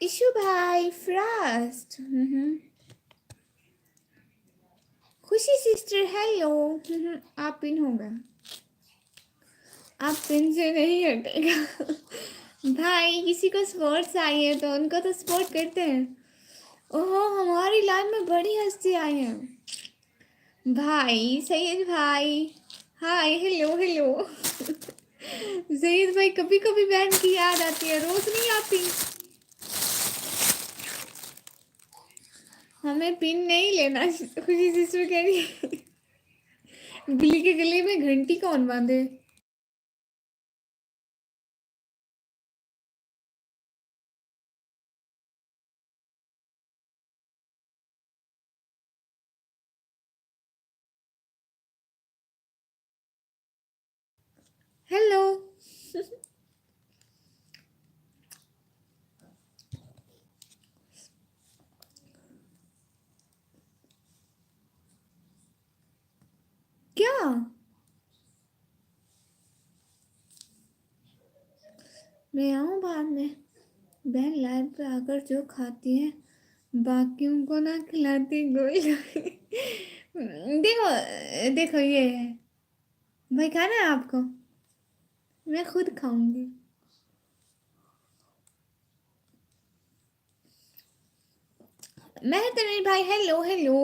Issue भाई first. खुशी sister hello. आप पिन हो गए, आप पिन से नहीं हटेगा। भाई किसी को स्पोर्ट्स आई है तो उनको तो सपोर्ट करते हैं। ओहो हमारी लाइफ में बड़ी हस्ती आई है भाई। सैयद भाई हाय हेलो हेलो। सैयद भाई कभी कभी बहन की याद आती है, रोज नहीं आती। हमें पिन नहीं लेना। खुशी सिस्टर कह रही है बिल्ली के गले में घंटी कौन बांधे। हेलो। क्या मैं आऊँ बाद में? बहन लाइव पे आकर जो खाती है बाकियों को ना खिलाती गोल। देखो देखो ये है भाई, खाना है आपको? मैं खुद खाऊंगी। मैं तनवीर भाई हेलो हेलो।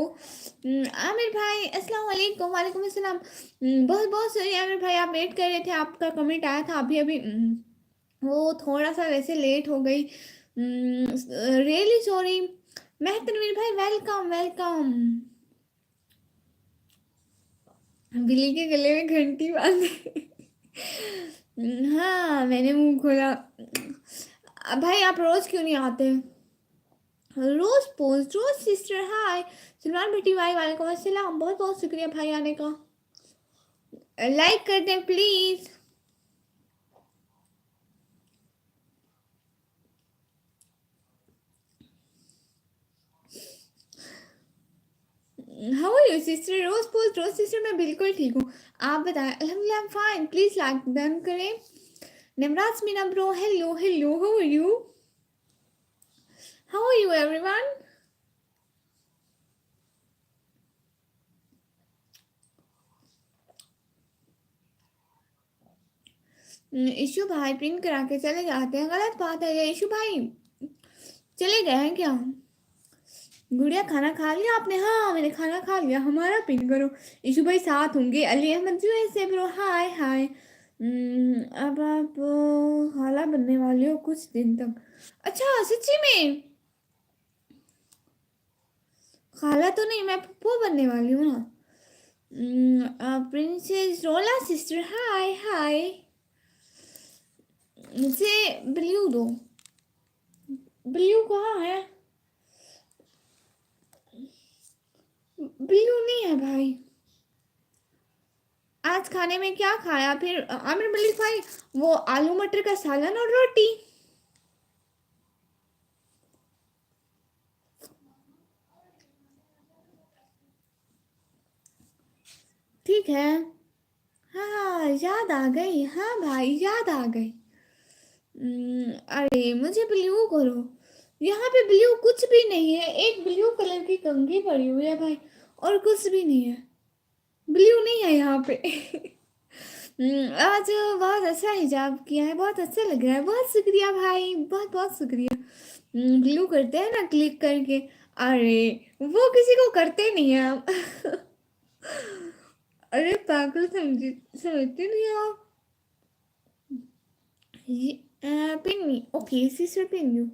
आमिर भाई अस्सलाम वालेकुम। वालेकुम अस्सलाम। बहुत बहुत सॉरी आमिर भाई, आप वेट कर रहे थे, आपका कमेंट आया था अभी अभी। वो थोड़ा सा वैसे लेट हो गई। Really sorry. मैं तनवीर भाई वेलकम वेलकम। बिल्ली के गले में घंटी बांधी। हाँ मैंने मुंह खोला। भाई आप रोज क्यों नहीं आते? रोज पोस्ट रोज सिस्टर हाय। सलमान भट्टी भाई वालेकुम अस्सलाम, बहुत बहुत शुक्रिया भाई आने का। लाइक कर दें please. How are you sister? Rose post Rose sister, मैं बिल्कुल ठीक हूँ। आप बताएं? अल्हम्दुलिल्लाह I am fine. Please like done करें। Navraj Meena bro hello hello. How are you? How are you everyone? Ishu भाई प्रिंट करा के चले जाते हैं, गलत बात है ये। इशू भाई चले गए हैं क्या? गुड़िया खाना खा लिया आपने? हाँ मैंने खाना खा लिया। हमारा पिन करो। इशू भाई साथ होंगे। अली अहमद जो ऐसे ब्रो हाय हाय। अब आप खाला बनने वाले हो कुछ दिन तक? अच्छा सच्ची में? खाला तो नहीं, मैं पप्पू बनने वाली हूँ ना। प्रिंसेस रोला सिस्टर हाय हाय। मुझे ब्लू दो। ब्लू कहाँ है? ब्लू नहीं है भाई। आज खाने में क्या खाया फिर आमिर मलिक भाई? वो आलू मटर का सालन और रोटी। ठीक है। हाँ याद आ गई, हाँ भाई याद आ गई। अरे मुझे ब्लू करो। यहाँ पे ब्लू कुछ भी नहीं है, एक ब्लू कलर की कंघी पड़ी हुई है भाई, और कुछ भी नहीं है। ब्लू नहीं है यहाँ पे। आज बहुत अच्छा हिजाब किया है, बहुत अच्छा लग रहा है। बहुत शुक्रिया भाई, बहुत बहुत शुक्रिया। ब्लू करते हैं ना क्लिक करके। अरे वो किसी को करते नहीं है हम। अरे पागल समझी, समझते नहीं आप। ये pin me okay sister pin you.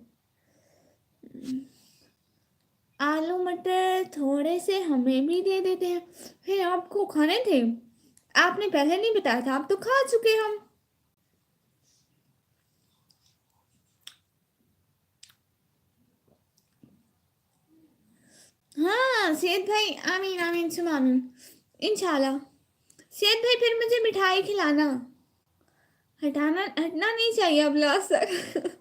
आलू मटर थोड़े से हमें भी दे देते हैं। फिर आपको खाने थे? आपने पहले नहीं बताया था, आप तो खा चुके हम। हाँ सेठ भाई आमीन आमीन सुम आमीन। इंशाल्लाह। सेठ भाई फिर मुझे मिठाई खिलाना। हटाना हटना नहीं चाहिए अब लास्ट तक।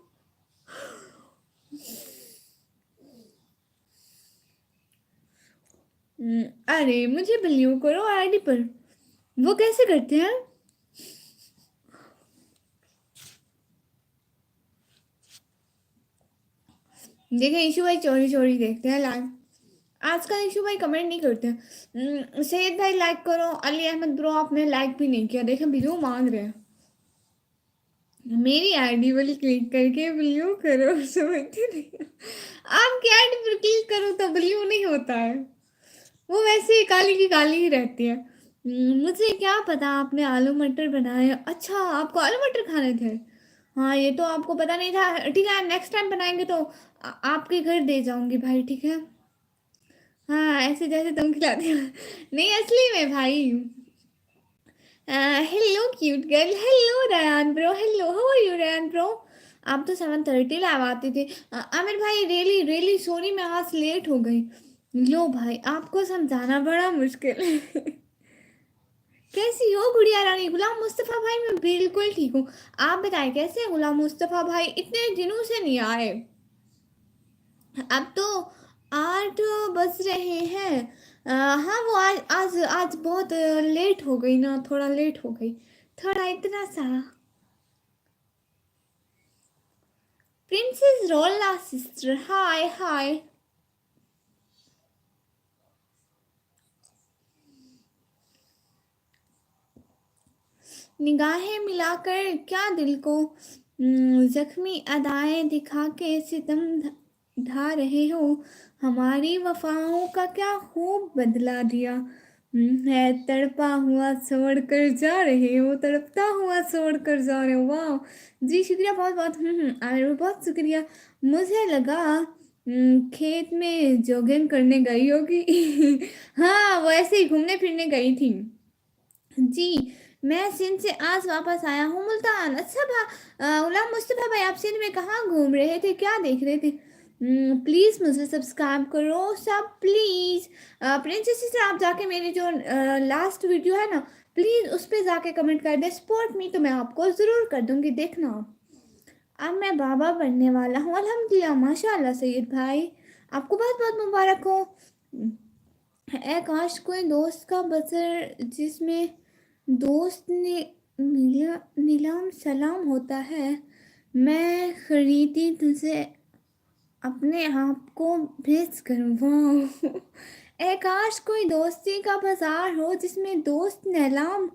अरे मुझे ब्लू करो आईडी पर। वो कैसे करते हैं? देखें ईशु भाई चोरी चोरी देखते हैं लाइव। आजकल ईशु भाई कमेंट नहीं करते हैं। सैयद भाई लाइक करो, अली अहमद ब्रो आपने लाइक भी नहीं किया, देखें बिल्यू मांग रहे हैं। मेरी आईडी पर क्लिक करके बिल्यू करो, समझते नहीं। आपकी आईडी पर क्लिक करो तो बिल्यू नहीं होता है, वो वैसे ही काली की काली ही रहती है। मुझे क्या पता आपने आलू मटर बनाए। अच्छा आपको आलू मटर खाने थे? हाँ ये तो आपको पता नहीं था। ठीक है नेक्स्ट टाइम बनाएंगे तो आपके घर दे जाऊंगी भाई, ठीक है। हाँ ऐसे जैसे तुम खिलाते हो। नहीं असली में भाई। Hello cute girl, hello Ryan bro, hello how are you Ryan bro. आप तो 7:30 लाइव आते थे। आमिर भाई रियली रियली सॉरी, मैं आज लेट हो गई। लो भाई आपको समझाना बड़ा मुश्किल है। कैसी हो गुड़िया रानी? गुलाम मुस्तफ़ा भाई मैं बिल्कुल ठीक हूँ। आप बताएं कैसे हैं गुलाम मुस्तफ़ा भाई? इतने दिनों से नहीं आए। अब तो 8 बज रहे हैं। हाँ वो आज आज आज बहुत लेट हो गई ना, थोड़ा लेट हो गई, थोड़ा इतना सा। प्रिंसेस रोला सिस्टर हाय हाय। निगाहें मिलाकर क्या दिल को जख्मी अदाएं दिखा के सितम ढा रहे हो। हमारी वफाओं का क्या खूब बदला दिया। है तड़पा हुआ छोड़ कर जा रहे हो, तड़पता हुआ छोड़ कर जा रहे हो। वाह जी शुक्रिया बहुत बहुत। आमिर बहुत शुक्रिया। मुझे लगा खेत में जॉगिंग करने गई होगी। हाँ वो ऐसे ही घूमने फिरने गई थी जी। मैं सिंध से आज वापस आया हूँ मुल्तान। अच्छा गुलाम मुस्तफ़ा भाई आप सिंध में कहाँ घूम रहे थे, क्या देख रहे थे? प्लीज़ मुझे सब्सक्राइब करो सब प्लीज़। प्रिंसेस सिस्टर आप जाके मेरी जो लास्ट वीडियो है ना, प्लीज़ उस पर जाके कमेंट कर दे सपोर्ट मी, तो मैं आपको ज़रूर कर दूँगी देखना। अब मैं बाबा बनने वाला हूँ अल्हम्दुलिल्लाह माशाल्लाह सैयद भाई, आपको बहुत बहुत मुबारक हो। ए काश कोई दोस्त का बसर जिसमें दोस्त ने नीलाम सलाम होता है। मैं खरीदी तुझे अपने आप को भेज कर। वाह ए काश कोई दोस्ती का बाजार हो जिसमें दोस्त नीलाम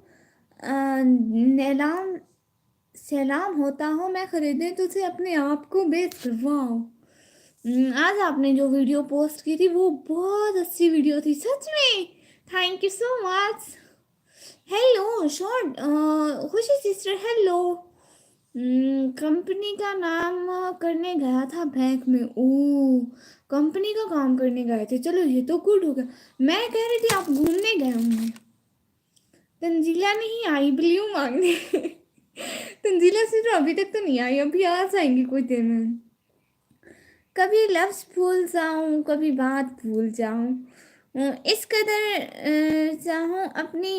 सलाम होता हो। मैं खरीदे तुझे अपने आप को बेच कर। वाह आज आपने जो वीडियो पोस्ट की थी वो बहुत अच्छी वीडियो थी सच में। Thank you so much. Hello short खुशी सिस्टर हेलो। कंपनी का नाम करने गया था बैंक में। ओ कंपनी का काम करने गए थे, चलो ये तो गुड हो गया। मैं कह रही थी आप घूमने गए होंगे। तंजीला नहीं आई ब्लू मांगने। तंजीला सिर्फ अभी तक तो नहीं आई, अभी आ जाएंगी कुछ देर में। कभी लफ्ज़ भूल जाऊं कभी बात भूल जाऊं। इस कदर चाहूं अपनी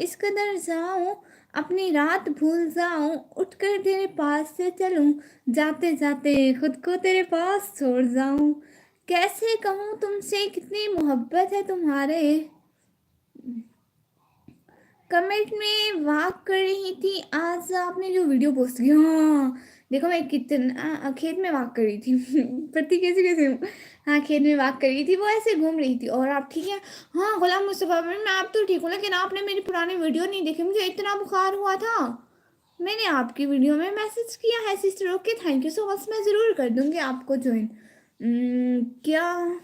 इस कदर जाऊं अपनी रात भूल जाऊं। उठकर तेरे पास से चलूं जाते जाते खुद को तेरे पास छोड़ जाऊं। कैसे कहूँ तुमसे कितनी मोहब्बत है तुम्हारे। कमेंट में वाक कर रही थी आज आपने जो वीडियो पोस्ट की। हाँ देखो मैं कितना खेत में वाक कर रही थी। पति कैसे कैसे हूँ। हाँ खेत में वाक कर रही थी, वो ऐसे घूम रही थी। और आप ठीक है? हाँ गुलाम मुस्तफ़ा मैं आप तो ठीक हूँ, लेकिन आपने मेरी पुरानी वीडियो नहीं देखी, मुझे इतना बुखार हुआ था। मैंने आपकी वीडियो में मैसेज किया है sister. Okay thank you so much, मैं ज़रूर कर दूँगी आपको ज्वाइन। क्या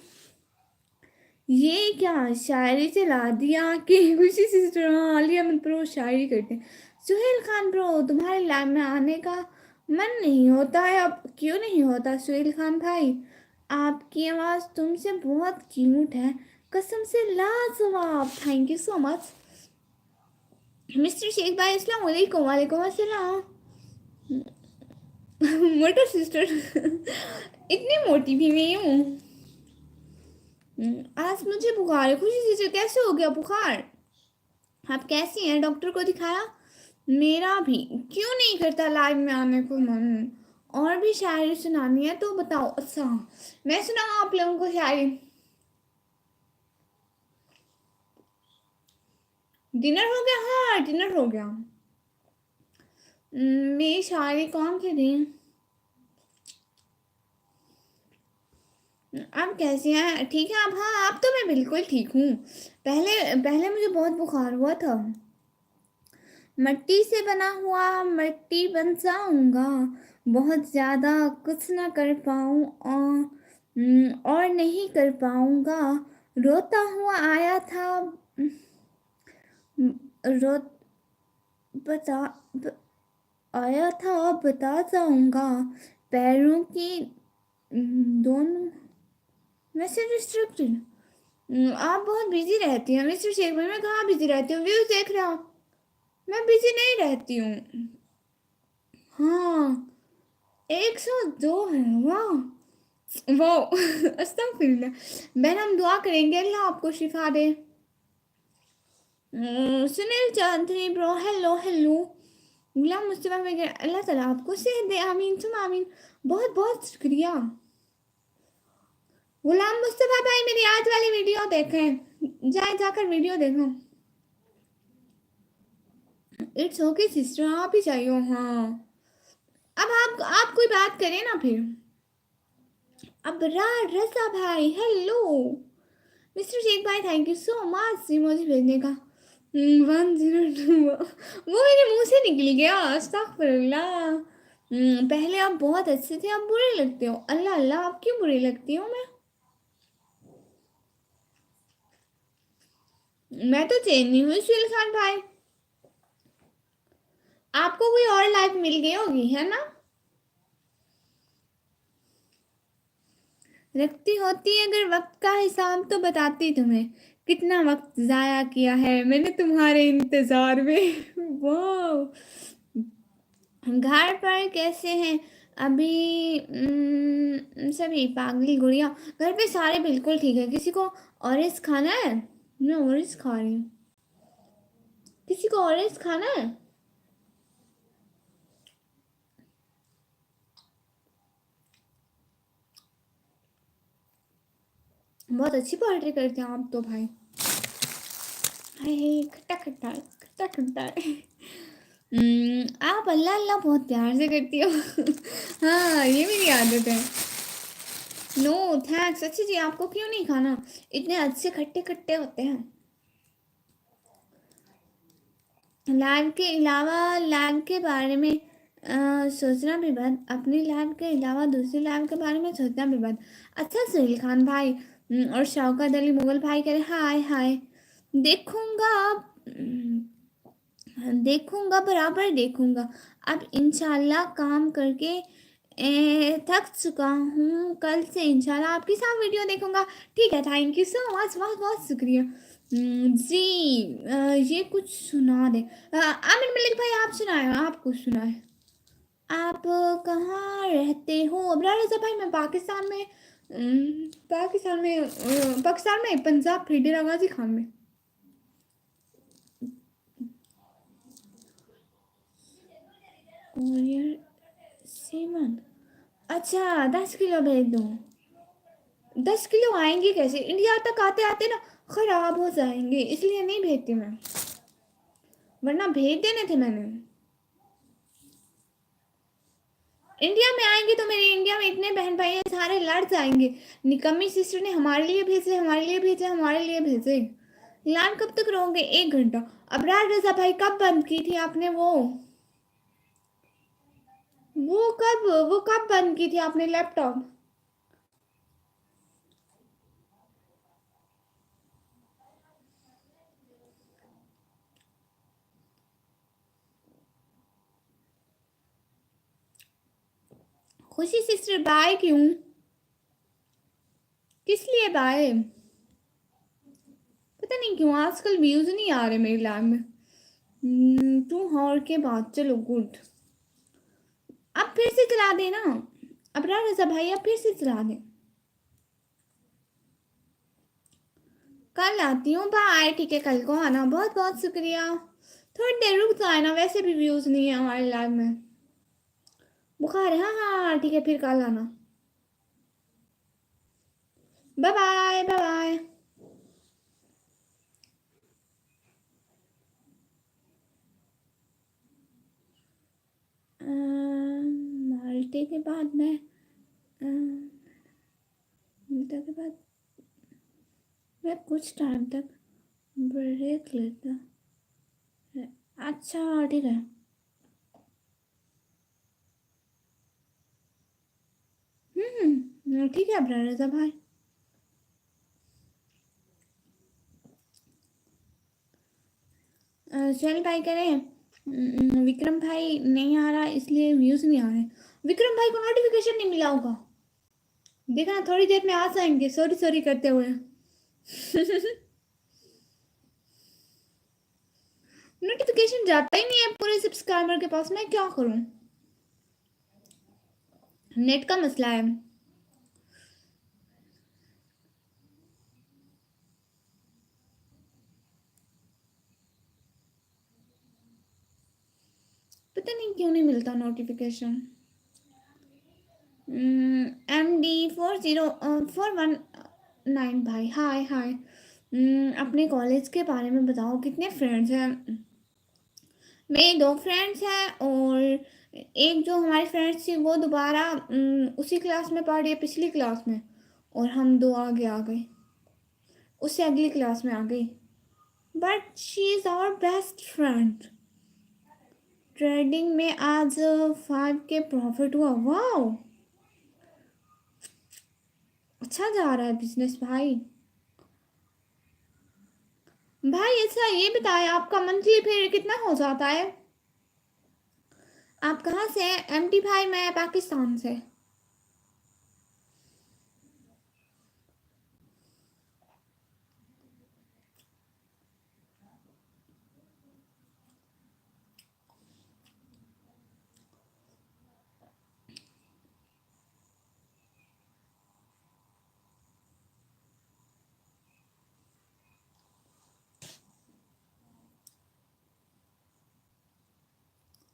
ये क्या शायरी चला दिया कि खुशी सिस्टर? हाँ आलिया अहमद ब्रो शायरी करते हैं। सुहेल खान ब्रो तुम्हारे लाइव में आने का मन नहीं होता है अब, क्यों नहीं होता सुहेल खान भाई? आपकी आवाज़ तुमसे बहुत क्यूट है कसम से लाजवाब। Thank you so much mister Shaikh भाई। अस्सलाम वालेकुम। वालेकुम अस्सलाम। Motor sister. इतनी मोटी भी नहीं हूँ। आज मुझे बुखार है। खुशी सिस्टर कैसे हो गया बुखार? आप कैसी हैं? डॉक्टर को दिखाया? मेरा भी क्यों नहीं करता लाइव में आने को मन। और भी शायरी सुनानी है तो बताओ। अच्छा मैं सुनाऊँ आप लोगों को शायरी? डिनर हो गया? हाँ डिनर हो गया। मेरी शायरी कौन सी थी? आप कैसी हैं? ठीक है आप? हाँ आप तो मैं बिल्कुल ठीक हूँ। पहले पहले मुझे बहुत बुखार हुआ था। मिट्टी से बना हुआ मिट्टी बन जाऊंगा, बहुत ज़्यादा कुछ ना कर पाऊँ और नहीं कर पाऊंगा। रोता हुआ आया था। रो बता ब, आया था बता जाऊंगा, पैरों की दोनों मैसेज रिस्ट्रिक्टेड। आप बहुत बिजी रहती हैं मिस्टर शेख भाई। मैं कहाँ बिजी रहती हूँ? व्यूज देख रहा हूँ। मैं बिजी नहीं रहती हूँ। हाँ 102 है। वाह वाह अस्तगफिरुल्लाह। बहन हम दुआ करेंगे अल्लाह आपको शिफा दे। Sunil Chaudhary bro hello hello. Ghulam Mustafa वगैरह अल्लाह ताला आपको सेहत दे, आमीन तुम आमीन। बहुत बहुत शुक्रिया। गुलाम मुस्तफा भाई मेरी आज वाली वीडियो देखें, जाकर वीडियो देखो। इट्स ओके सिस्टर आप ही चाहिए। हाँ अब आप कोई बात करें ना फिर। अबरार रजा भाई हेलो। मिस्टर शेख भाई thank you so much emoji भेजने का। 102 वो मेरे मुंह से निकल गया अस्तगफिरुल्लाह। पहले आप बहुत अच्छे थे, आप बुरे लगते हो। अल्लाह अल्लाह आप क्यों बुरी लगती हूँ मैं तो चेंज नहीं हुई सुहेल खान भाई। आपको कोई और लाइफ मिल गई होगी है ना? रखती होती अगर वक्त का हिसाब तो बताती तुम्हें, कितना वक्त जाया किया है मैंने तुम्हारे इंतजार में। वाह। घर पर कैसे हैं अभी? सभी पागली गुड़िया। घर पे सारे बिल्कुल ठीक है। किसी को ऑरेंज खाना है? मैं ऑरेंज खा रही हूँ। किसी को ऑरेंज खाना है? बहुत अच्छी पोएट्री करते हैं आप तो भाई। हाय खट्टा खट्टा खट्टा खट्टा। आप अल्लाह अल्लाह बहुत प्यार से करती हो। हाँ ये मेरी आदत है। No thanks. अच्छी जी आपको क्यों नहीं खाना? इतने अच्छे खट्टे खट्टे होते हैं। लैब के अलावा लैब के बारे में सोचना भी बंद। अपनी लैब के अलावा दूसरी लैब के बारे में सोचना भी बंद। अच्छा सुहेल खान भाई और शौकत अली मुगल भाई कह रहे हाय हाय। देखूंगा देखूंगा बराबर देखूंगा। अब इंशाल्लाह काम करके थक चुका हूँ। कल से इंशाल्लाह आपके साथ वीडियो देखूंगा। ठीक है थैंक यू सो मच बहुत बहुत शुक्रिया। जी ये कुछ सुना दे। आमिर मलिक भाई आप सुनाए आप कुछ सुनाए। आप कहाँ रहते हो? अबरार रज़ा भाई मैं पाकिस्तान में पाकिस्तान में पंजाब फिर डेरा गाजी खान में। Courier seven. अच्छा 10 किलो भेज दो। 10 किलो आएंगे कैसे? इंडिया तक आते आते ना खराब हो जाएंगे, इसलिए नहीं भेजती मैं, वरना भेज देने थे मैंने। इंडिया में आएंगे तो मेरे इंडिया में इतने बहन भाई हैं सारे लड़ जाएंगे। निकम्मी सिस्टर ने हमारे लिए भेजे हमारे लिए भेजे हमारे लिए भेजे। लान कब तक रहोगे? 1 घंटा। अबरार रजा भाई कब बंद की थी आपने वो कब बंद की थी आपने लैपटॉप? खुशी सिस्टर बाय क्यों? किस लिए बाय? पता नहीं क्यों आजकल व्यूज नहीं आ रहे मेरी लैब में। 2 आवर के बाद चलो गुड। अब फिर से चला देना। अबरार रजा भाई अब फिर से चला दें। कल आती हूँ बाय। ठीक है कल को आना। बहुत बहुत शुक्रिया। थोड़ी देर रुक तो आना, वैसे भी व्यूज नहीं है हमारे लैब में। बुखार है? हाँ हाँ हाँ, ठीक है फिर कल आना। Bye bye bye bye. मिलते के बाद मैं मिलते के बाद मैं कुछ टाइम तक ब्रेक लेता। अच्छा ठीक है। ठीक है रजा भाई। सुहेल भाई कह रहे हैं विक्रम भाई नहीं आ रहा इसलिए व्यूज नहीं आ रहे। विक्रम भाई को नोटिफिकेशन नहीं मिला होगा, देखा ना थोड़ी देर में आ जाएंगे सॉरी सॉरी करते हुए। नोटिफिकेशन जाता ही नहीं है पूरे सब्सक्राइबर के पास, मैं क्या करूं, नेट का मसला है। पता नहीं क्यों नहीं मिलता नोटिफिकेशन। MD4041 भाई हाय हाय। अपने कॉलेज के बारे में बताओ, कितने फ्रेंड्स हैं। मेरे 2 फ्रेंड्स हैं और एक जो हमारी फ्रेंड्स थी वो दोबारा उसी क्लास में पढ़ रही है, पिछली क्लास में, और हम 2 आगे आ गए, उससे अगली क्लास में आ गई, but she is our best friend. Trading में आज 5K प्रॉफिट हुआ, वाह अच्छा जा रहा है बिजनेस भाई। भाई अच्छा ये बताएं आपका मंथली फिर कितना हो जाता है। आप कहाँ से हैं। MT भाई मैं पाकिस्तान से।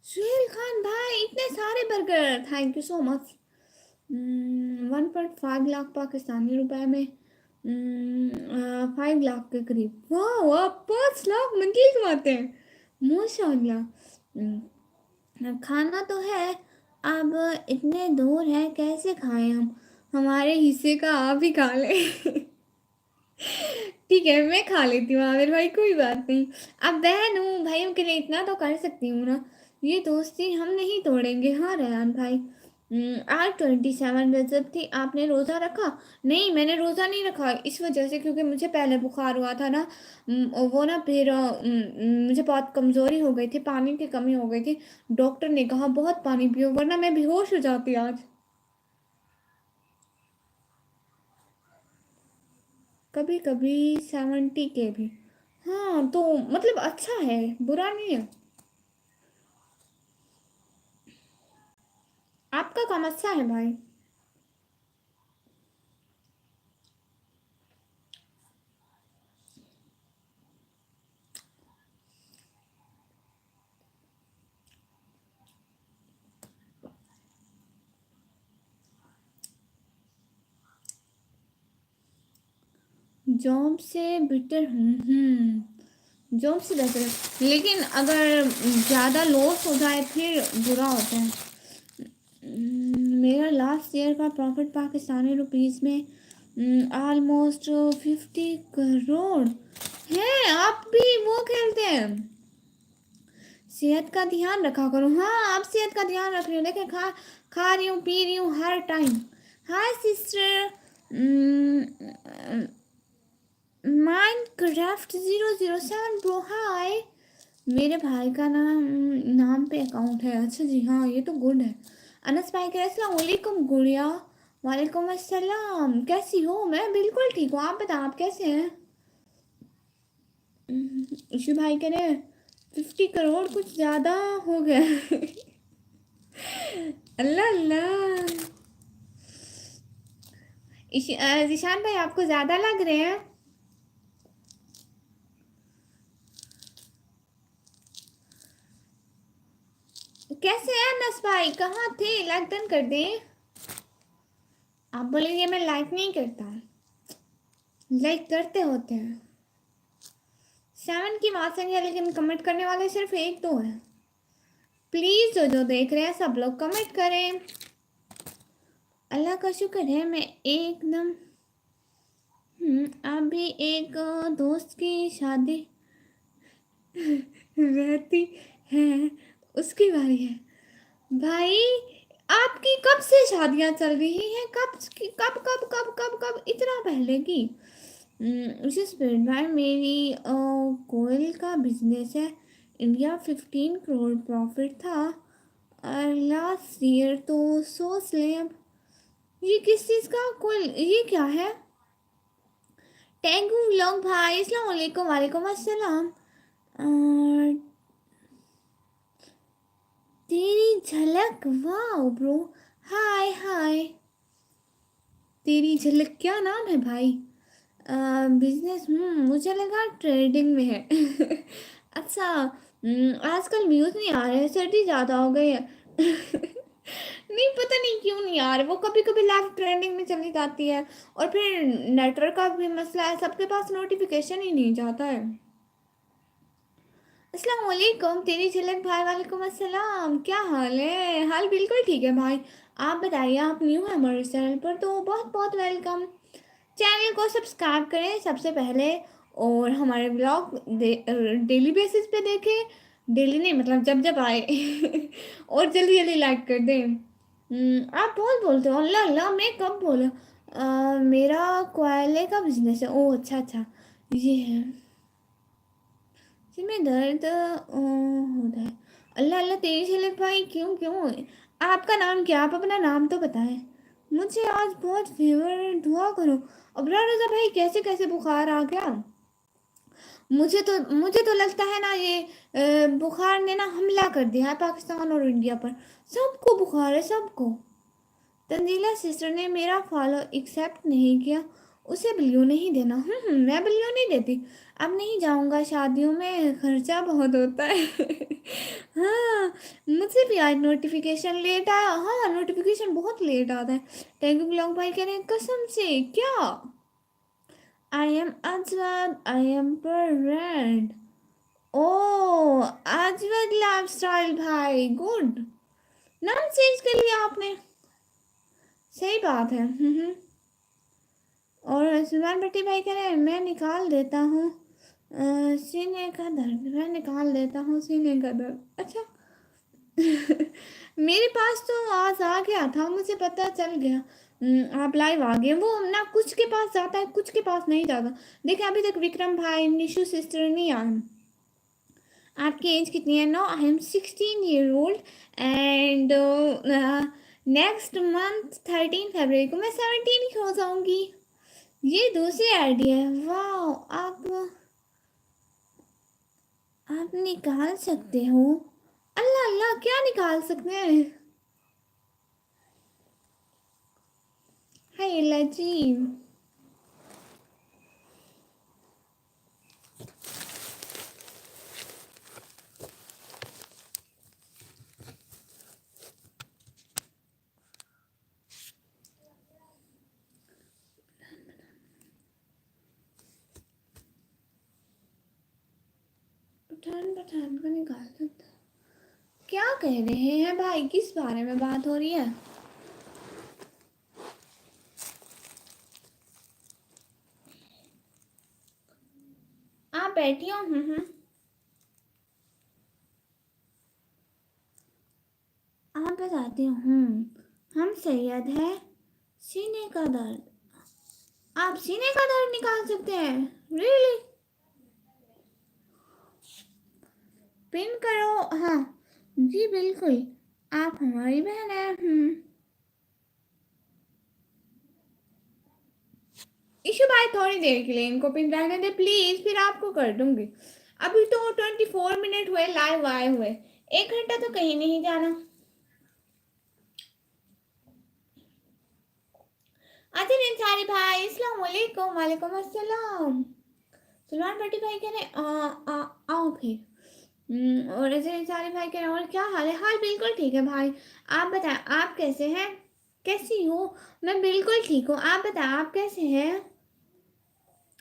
सुहेल खान भाई इतने सारे burger, thank you so much. 1.5 lakh Pakistani रुपए में 5 लाख के करीब, वाह आप 5 लाख मंथली कमाते हैं माशाल्लाह। खाना तो है, अब इतने दूर है कैसे खाएं हम, हमारे हिस्से का आप ही खा ले। ठीक है मैं खा लेती हूँ आमिर भाई, कोई बात नहीं। अब बहन हूँ, भाइयों के लिए इतना तो कर सकती हूँ ना, ये दोस्ती हम नहीं तोड़ेंगे। हाँ रेहान भाई। आज 27 रजब थी, आपने रोज़ा रखा। नहीं मैंने रोज़ा नहीं रखा इस वजह से क्योंकि मुझे पहले बुखार हुआ था ना, वो ना फिर मुझे बहुत कमज़ोरी हो गई थी, पानी की कमी हो गई थी। डॉक्टर ने कहा बहुत पानी पियो वरना मैं बेहोश हो जाती आज। कभी कभी 70K भी। हाँ तो मतलब अच्छा है, बुरा नहीं है। आपका काम अच्छा है भाई। जॉब से बेटर हूँ। जॉब से बेहतर है लेकिन अगर ज़्यादा लॉस हो जाए फिर बुरा होता है। मेरा लास्ट ईयर का प्रॉफिट पाकिस्तानी रुपीस में ऑलमोस्ट 50 करोड़ है। आप भी वो खेलते हैं। सेहत का ध्यान रखा करो। हाँ आप सेहत का ध्यान रख रही हो, देखे खा खा रही हूँ पी रही हूँ हर time. Hi sister Minecraft 007 bro hi. मेरे भाई का नाम पे अकाउंट है। अच्छा जी हाँ ये तो गुड है। अनस भाई कह अस्सलाम वालेकुम गुड़िया। वालेकुम अस्सलाम, कैसी हो। मैं बिल्कुल ठीक हूँ, आप बताओ आप कैसे हैं। ईशु भाई कह रहे 50 करोड़ कुछ ज़्यादा हो गया। अल्लाह अल्लाह। जिशान भाई आपको ज़्यादा लग रहे हैं। कैसे हैं अनस भाई, कहाँ थे, लाइक डन कर दें। आप बोलेंगे मैं लाइक नहीं करता, लाइक करते होते हैं। 7 की बात है लेकिन कमेंट करने वाले सिर्फ 1 2 है। प्लीज़ जो जो देख रहे हैं सब लोग कमेंट करें। अल्लाह का शुक्र है मैं एकदम अभी एक दोस्त की शादी रहती है, उसकी बारी है। भाई आपकी कब से शादियां चल रही हैं? कब कब कब कब कब इतना पहले की? उसी स्पिरिट भाई मेरी कोयल का बिजनेस है। इंडिया 15 करोड़ प्रॉफिट था लास्ट ईयर, तो सोच ले अब। ये किस चीज़ का कोयल, ये क्या है? टेंगू व्लॉग भाई, अस्सलाम वालेकुम। वालेकुम अस्सलाम। और तेरी झलक, वाह ब्रो। हाय हाय। तेरी झलक क्या नाम है भाई? बिजनेस, मुझे लगा ट्रेडिंग में है। अच्छा। आजकल व्यूज नहीं आ रहे, सर्दी ज़्यादा हो गई है। नहीं पता नहीं क्यों नहीं आ रहे, वो कभी कभी लाइव ट्रेंडिंग में चली जाती है। और फिर नेटवर्क का भी मसला है, सबके पास नोटिफिकेशन ही नहीं जाता है। अस्सलाम वालेकुम तेरी झलक भाई। वालेकुम अस्सलाम, क्या हाल है? हाल बिल्कुल ठीक है भाई। आप बताइए, आप न्यू हैं हमारे चैनल पर तो बहुत बहुत वेलकम। चैनल को सब्सक्राइब करें सबसे पहले, और हमारे ब्लॉग डेली बेसिस पे देखें। डेली नहीं मतलब जब जब आए। और जल्दी जल्दी लाइक कर दें। आप बहुत बोलते हो, अल्लाह अल्लाह मैं कब बोला? मेरा कोयले का बिजनेस है। ओह अच्छा अच्छा, ये है। सिर में दर्द होता है। अल्लाह अल्लाह तेरी झलक भाई, क्यों क्यों? आपका नाम क्या? आप अपना नाम तो बताएं। मुझे आज बहुत फीवर, दुआ करो। अब रजा भाई कैसे कैसे बुखार आ गया? मुझे तो लगता है ना ये बुखार ने ना हमला कर दिया है पाकिस्तान और इंडिया पर। सबको बुखार है, सबको। तंजीला सिस्टर ने मेरा फॉलो एक्सेप्ट नहीं किया, उसे बिलियो नहीं देना। मैं बिलियो नहीं देती। अब नहीं जाऊंगा शादियों में, खर्चा बहुत होता है। हाँ, मुझे भी आज नोटिफिकेशन लेट आया। हाँ, नोटिफिकेशन बहुत लेट आता है। थैंक यू ब्लॉग भाई, कह रहे हैं कसम से क्या? I am Ajwad, I am brand. Oh Ajwad lifestyle भाई, गुड। नाम चेंज कर लिया आपने? सही बात है। और सुल्तान भट्टी भाई कह रहे हैं मैं निकाल देता हूँ सीने का दर्द, मैं निकाल देता हूँ सीने का दर्द। अच्छा। मेरे पास तो आज आ गया था, मुझे पता चल गया। आप लाइव आ गए। वो ना कुछ के पास जाता है, कुछ के पास नहीं जाता। देखिए अभी तक विक्रम भाई, निशु सिस्टर नहीं आए। आपकी एज कितनी है? No, I am 16 year old and next month 13 फरवरी को मैं 17 हो जाऊंगी। ये दूसरी आईडी है। वाह, आप निकाल सकते हो? अल्लाह अल्लाह, क्या निकाल सकते हैं? हाय अल्लाह जी। पठान पठान को निकाल सकता? क्या कह रहे हैं भाई? किस बारे में बात हो रही है? आप बैठी हो? आप बताती हूँ। हम सैयद है। सीने का दर्द, आप सीने का दर्द निकाल सकते हैं? रियली? पिन करो। हाँ जी बिल्कुल, आप हमारी बहन है। इशू भाई थोड़ी देर के लिए इनको पिन रहने दे प्लीज, फिर आपको कर दूंगी। अभी तो 24 मिनट हुए लाइव आए हुए, 1 घंटा तो कहीं नहीं जाना। अजय अंसारी भाई, अस्सलाम वालेकुम। वालेकुम अस्सलाम। सलमान भट्टी भाई कह रहे आओ फिर। और अजय अंसारी भाई कह रहे और क्या हाल है? हाल बिल्कुल ठीक है भाई। आप बताएं आप कैसे हैं? कैसी हो? मैं बिल्कुल ठीक हूँ, आप बताएं आप कैसे हैं?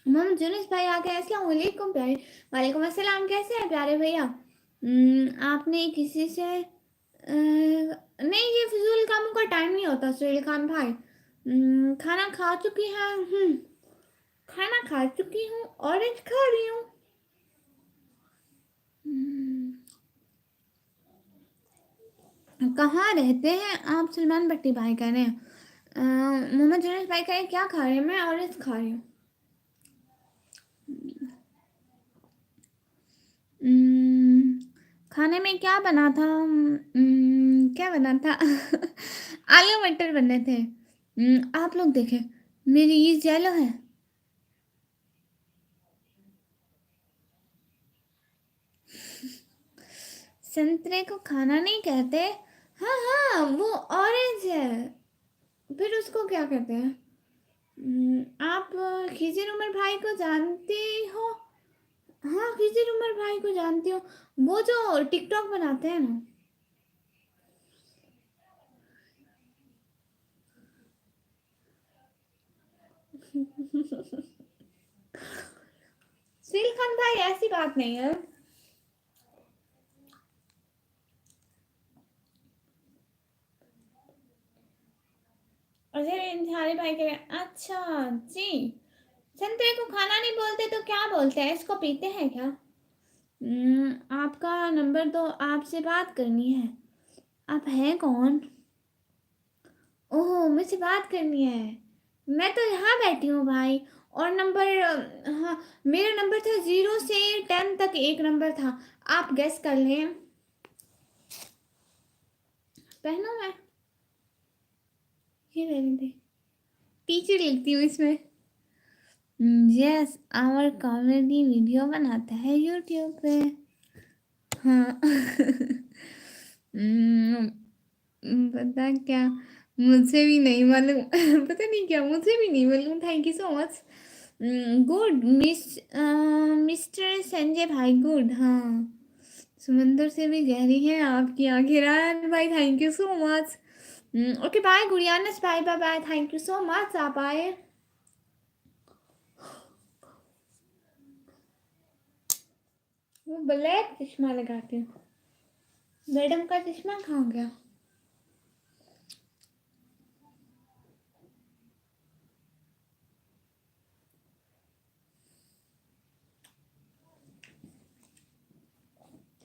मोहम्मद जुनूस भाई आ गए, अस्सलाम वालेकुम प्यारे। वालेकुम अस्सलाम, कैसे हैं प्यारे भैया? आपने किसी से नहीं, ये फिजूल कामों का टाइम नहीं होता सुहेल खान भाई। खाना खा चुकी है। खाना खा चुकी हूँ, ऑरेंज खा रही हूँ। कहाँ रहते हैं आप? सलमान भट्टी भाई कह रहे हैं। मोहम्मद जुनेद भाई कह रहे हैं क्या खा रहे हैं? मैं ऑरेंज खा रही हूँ। हम्म, खाने में क्या बना था? क्या बना था? आलू मटर बने थे। आप लोग देखें, मेरी ईद येलो है। संतरे को खाना नहीं कहते। हाँ हाँ, वो ऑरेंज है। फिर उसको क्या कहते हैं? आप खिजिर उमर भाई को जानते हो? हाँ, खिजिर उमर भाई को जानती हो, वो जो टिकटॉक बनाते हैं ना। सील खान भाई ऐसी बात नहीं है। अजय इंसारी भाई कह रहे हैं अच्छा जी। संतरे को खाना नहीं बोलते तो क्या बोलते हैं? इसको पीते हैं क्या? आपका नंबर दो, आपसे बात करनी है। आप हैं कौन? ओह, मुझसे बात करनी है। मैं तो यहाँ बैठी हूँ भाई। और नंबर, हाँ, मेरा नंबर था 0 से 10 तक, एक नंबर था। आप गेस कर लें। पहनूं मैं? ये रहने दे, टीचर लिखती हूँ इसमें। यस, आवर कॉमेडी वीडियो बनाता है यूट्यूब पे। हाँ। हम्म, पता क्या, मुझे भी नहीं मालूम। पता नहीं क्या, मुझे भी नहीं मालूम। Thank you so much. Good mister Sanjay भाई, गुड। हाँ, समंदर से भी गहरी है आपकी आंखें। रायन भाई thank you so much. Okay bye गुड़ियानस, bye bye bye, thank you so much, आप आए। वो ब्लैक चश्मा लगाती हूँ। मैडम का चश्मा कहाँ गया?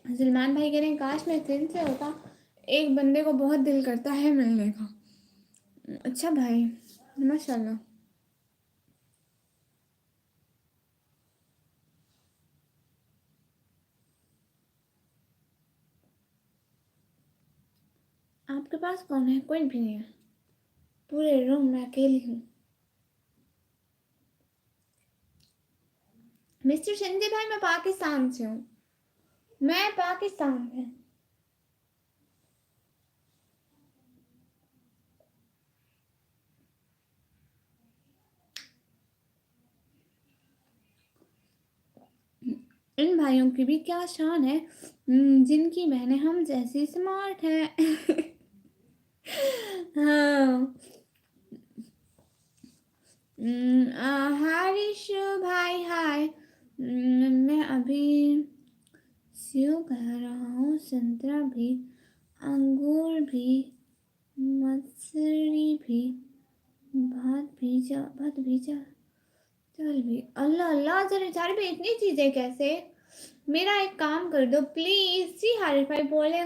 सलमान भाई कह रहे हैं काश मैं फिल्म से होता, एक बंदे को बहुत दिल करता है मिलने का। अच्छा भाई, माशाल्लाह। आपके पास कौन है? कोई भी नहीं है, पूरे रूम में अकेली हूँ। मिस्टर संजय भाई मैं पाकिस्तान से हूँ। मैं पाकिस्तान से। इन भाइयों की भी क्या शान है, जिनकी बहनें हम जैसी स्मार्ट हैं। हाँ। हारिश भाई हाय। मैं अभी सेव कह रहा हूँ, संतरा भी, अंगूर भी, मसरी भी, भात भीजा, चल भी। अल्लाह अल्लाह, जरा बेचारे पे इतनी चीजें कैसे? मेरा एक काम कर दो प्लीज। जी हारिश भाई बोले।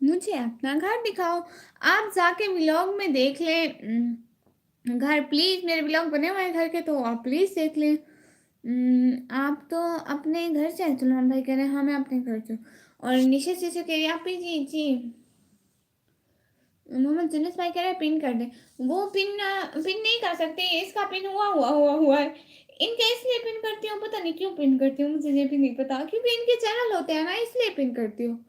मुझे अपना घर दिखाओ। आप जाके व्लॉग में देख लें घर, प्लीज। मेरे व्लॉग बने हुए हैं घर के, तो आप प्लीज देख लें। आप तो अपने घर से हैं, सलमान भाई कह रहे हैं हाँ मैं अपने घर से हूँ। और निशा से कह रही है आप ही जी जी। मोहम्मद जुनस भाई कह रहे हैं पिन कर दे। वो पिन पिन नहीं कर सकते, इसका पिन हुआ है। इनका इसलिए पिन करती हूँ, पता नहीं क्यों पिन करती हूँ, मुझे ये भी नहीं पता, क्योंकि इनके चैनल होते हैं ना, इसलिए पिन करती हूँ।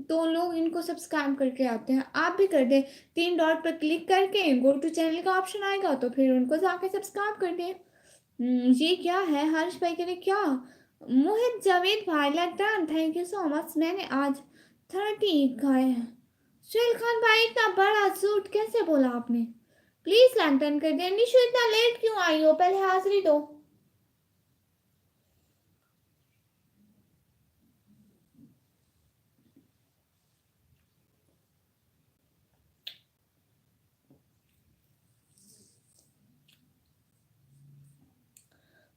तो लोग इनको सब्सक्राइब करके आते हैं। आप भी कर दें, 3 डॉट पर क्लिक करके गो टू चैनल का ऑप्शन आएगा तो फिर उनको जाके सब्सक्राइब कर दें। ये क्या है हर्ष भाई कह रहे क्या? मोहित जावेद भाई लैक्टन थैंक यू सो मच। मैंने आज 30 खाए हैं। सुहेल खान भाई इतना बड़ा सूट कैसे बोला आपने? प्लीज लैक्टन कर दे। निशु इतना लेट क्यों आई हो? पहले हाजिरी दो।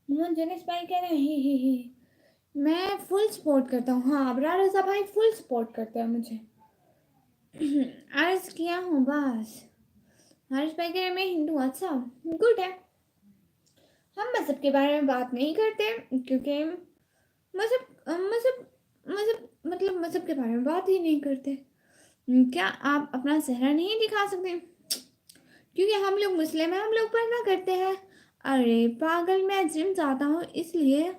मोहन जनेश भाई कह रहे हैं ही। मैं फुल सपोर्ट करता हूँ। हाँ अबरार रजा भाई फुल सपोर्ट करते हैं मुझे। अर्ज किया हूँ बस। हर्ष भाई कह रहे मैं हिंदू। अच्छा गुड है। हम मजहब के बारे में बात नहीं करते क्योंकि मजहब मजहब मजहब मतलब मजहब के बारे में बात ही नहीं करते। क्या आप अपना चेहरा नहीं दिखा सकते? क्योंकि हम लोग मुस्लिम हैं, हम लोग पर्दा करते हैं। अरे पागल मैं जिम जाता हूँ इसलिए